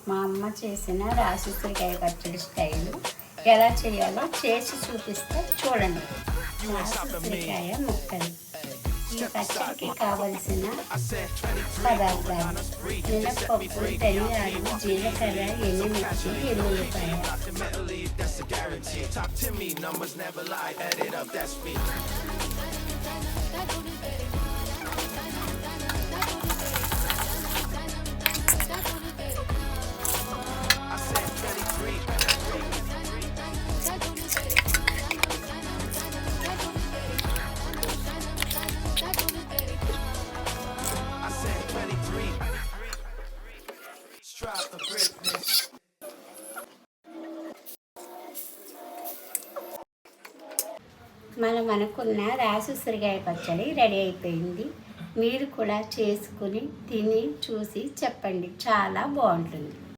మా అమ్మ చేసిన రాసి ఉసిరికాయ పచ్చడి స్టైలు ఎలా చేయాలో చేసి చూపిస్తే చూడండి. రాసి ఉసిరికాయ ముక్కలు. ఈ పచ్చడికి కావలసిన పదార్థాలు: మినప్పప్పు, ధనియాలు, జీలకర్ర, ఎండుమిర్చి, ఎల్లుల్లిపాయ. మనం అనుకున్న రాసి ఉసిరికాయ పచ్చడి రెడీ అయిపోయింది. మీరు కూడా చేసుకుని తిని చూసి చెప్పండి, చాలా బాగుంటుంది.